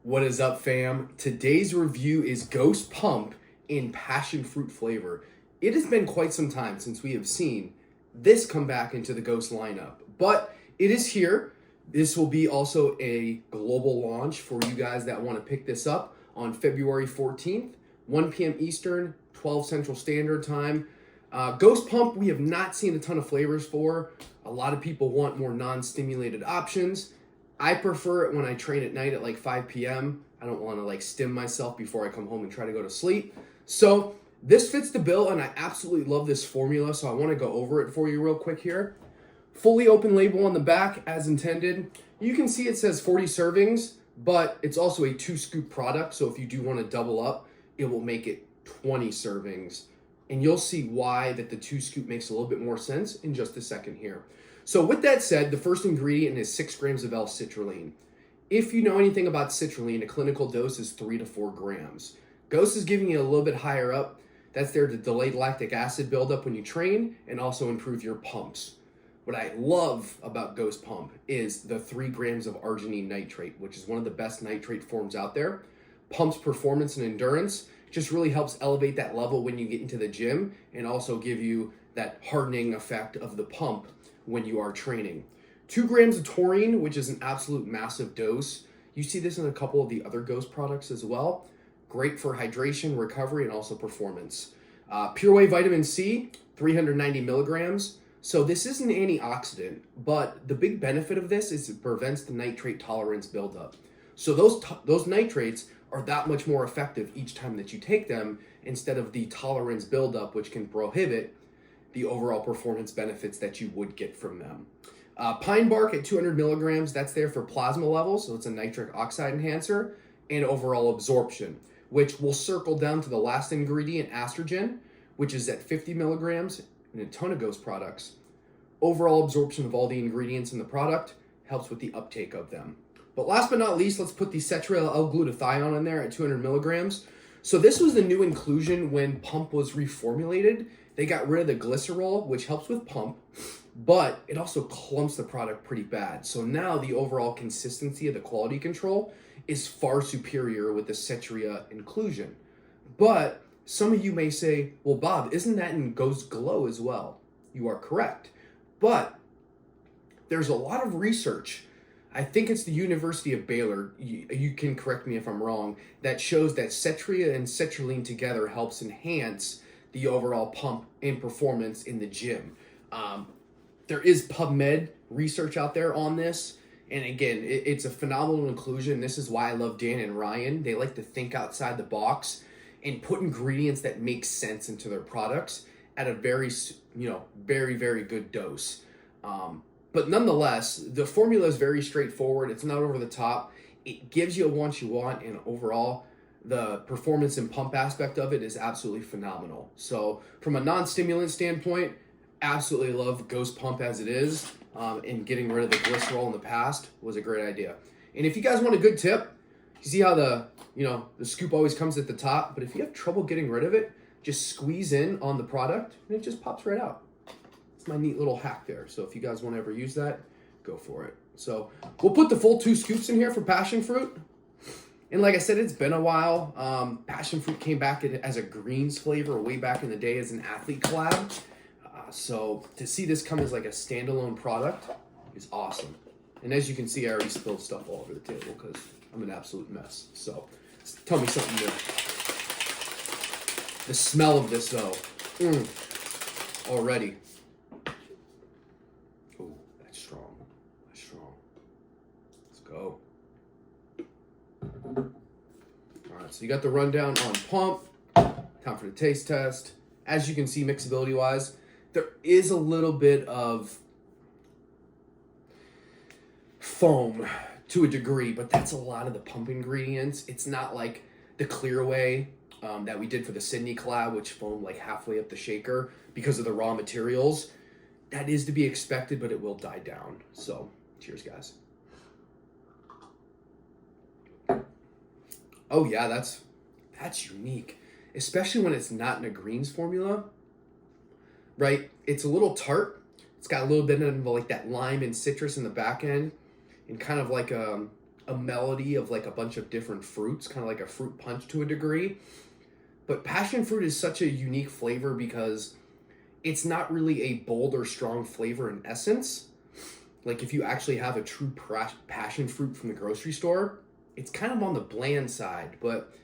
What is up, fam? Today's review is Ghost Pump in passion fruit flavor. It has been quite some time since we have seen this come back into the Ghost lineup, but it is here. This will be also a global launch for you guys that want to pick this up on February 14th, 1 p.m. Eastern, 12 Central Standard Time. Ghost Pump, we have not seen a ton of flavors for. A lot of people want more non-stimulated options. I prefer it when I train at night at like 5 p.m. I don't want to like stim myself before I come home and try to go to sleep. So this fits the bill, and I absolutely love this formula, so I want to go over it for you real quick here. Fully open label on the back as intended. You can see it says 40 servings, but it's also a 2-scoop product, so if you do want to double up, it will make it 20 servings. And you'll see why that the 2-scoop makes a little bit more sense in just a second here. So with that said, the first ingredient is 6 grams of L-citrulline. If you know anything about citrulline, a clinical dose is 3 to 4 grams. Ghost is giving you a little bit higher up. That's there to delay lactic acid buildup when you train and also improve your pumps. What I love about Ghost Pump is the 3 grams of arginine nitrate, which is one of the best nitrate forms out there. Pumps performance and endurance. Just really helps elevate that level when you get into the gym and also give you that hardening effect of the pump when you are training. 2 grams of taurine, which is an absolute massive dose. You see this in a couple of the other Ghost products as well. Great for hydration, recovery, and also performance. Pure Whey vitamin C, 390 milligrams. So this is an antioxidant, but the big benefit of this is it prevents the nitrate tolerance buildup. So those nitrates are that much more effective each time that you take them instead of the tolerance buildup, which can prohibit the overall performance benefits that you would get from them. Pine bark at 200 milligrams, that's there for plasma levels, so it's a nitric oxide enhancer, and overall absorption, which will circle down to the last ingredient, estrogen, which is at 50 milligrams in a ton of Ghost products. Overall absorption of all the ingredients in the product helps with the uptake of them. But last but not least, let's put the cetriol L-glutathione in there at 200 milligrams. So this was the new inclusion when Pump was reformulated. They got rid of the glycerol, which helps with pump, but it also clumps the product pretty bad. So now the overall consistency of the quality control is far superior with the Cetria inclusion. But some of you may say, well, Bob, isn't that in Ghost Glow as well? You are correct. But there's a lot of research, I think it's the University of Baylor, you can correct me if I'm wrong, that shows that Cetria and citrulline together helps enhance the overall pump and performance in the gym. There is PubMed research out there on this. And again, it's a phenomenal inclusion. This is why I love Dan and Ryan. They like to think outside the box and put ingredients that make sense into their products at a very, very good dose. But nonetheless, the formula is very straightforward. It's not over the top. It gives you what you want, and overall, the performance and pump aspect of it is absolutely phenomenal. So from a non-stimulant standpoint, absolutely love Ghost Pump as it is. And getting rid of the glycerol in the past was a great idea. And if you guys want a good tip, you see how the scoop always comes at the top, but if you have trouble getting rid of it, just squeeze in on the product and it just pops right out. It's my neat little hack there. So if you guys want to ever use that, go for it. So we'll put the full 2 scoops in here for passion fruit. And like I said, it's been a while. Passion fruit came back as a greens flavor way back in the day as an athlete collab. So to see this come as like a standalone product is awesome. And as you can see, I already spilled stuff all over the table because I'm an absolute mess. So tell me something new. The smell of this though, already. Oh, that's strong. That's strong. Let's go. All right, so you got the rundown on pump. Time for the taste test. As you can see, mixability wise, there is a little bit of foam to a degree, but that's a lot of the pump ingredients. It's not like the Clear Whey that we did for the Sydney collab, which foamed like halfway up the shaker because of the raw materials. That is to be expected, but it will die down. So, cheers, guys. Oh yeah, that's unique, especially when it's not in a greens formula. Right? It's a little tart. It's got a little bit of like that lime and citrus in the back end, and kind of like a a melody of like a bunch of different fruits, kind of like a fruit punch to a degree. But passion fruit is such a unique flavor because it's not really a bold or strong flavor in essence. Like if you actually have a true passion fruit from the grocery store, it's kind of on the bland side. But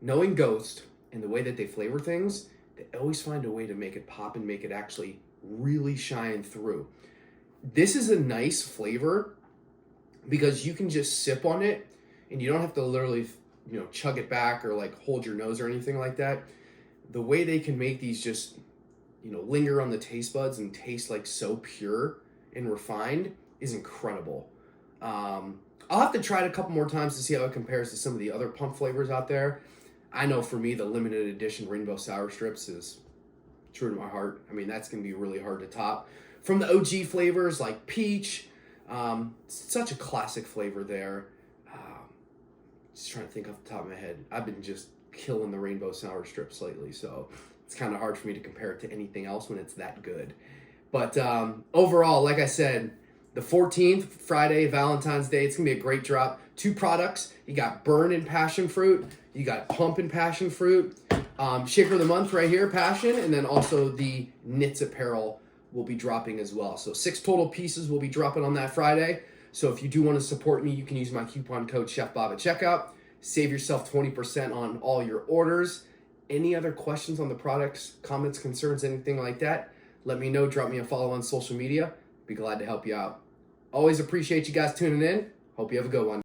knowing Ghost and the way that they flavor things, they always find a way to make it pop and make it actually really shine through. This is a nice flavor because you can just sip on it and you don't have to literally, chug it back or like hold your nose or anything like that. The way they can make these just, linger on the taste buds and taste like so pure and refined is incredible. I'll have to try it a couple more times to see how it compares to some of the other pump flavors out there. I know for me, the limited edition Rainbow Sour Strips is true to my heart. I mean, that's going to be really hard to top. From the OG flavors like peach, such a classic flavor there. Just trying to think off the top of my head. I've been just killing the Rainbow Sour Strips lately, so it's kind of hard for me to compare it to anything else when it's that good. But overall, like I said, the 14th, Friday, Valentine's Day, it's going to be a great drop. 2 products. You got Burn and Passion Fruit. You got Pump and Passion Fruit. Shaker of the Month right here, Passion. And then also the Knits apparel will be dropping as well. So 6 total pieces will be dropping on that Friday. So if you do want to support me, you can use my coupon code CHEFBOB at checkout. Save yourself 20% on all your orders. Any other questions on the products, comments, concerns, anything like that, let me know. Drop me a follow on social media. Be glad to help you out. Always appreciate you guys tuning in. Hope you have a good one.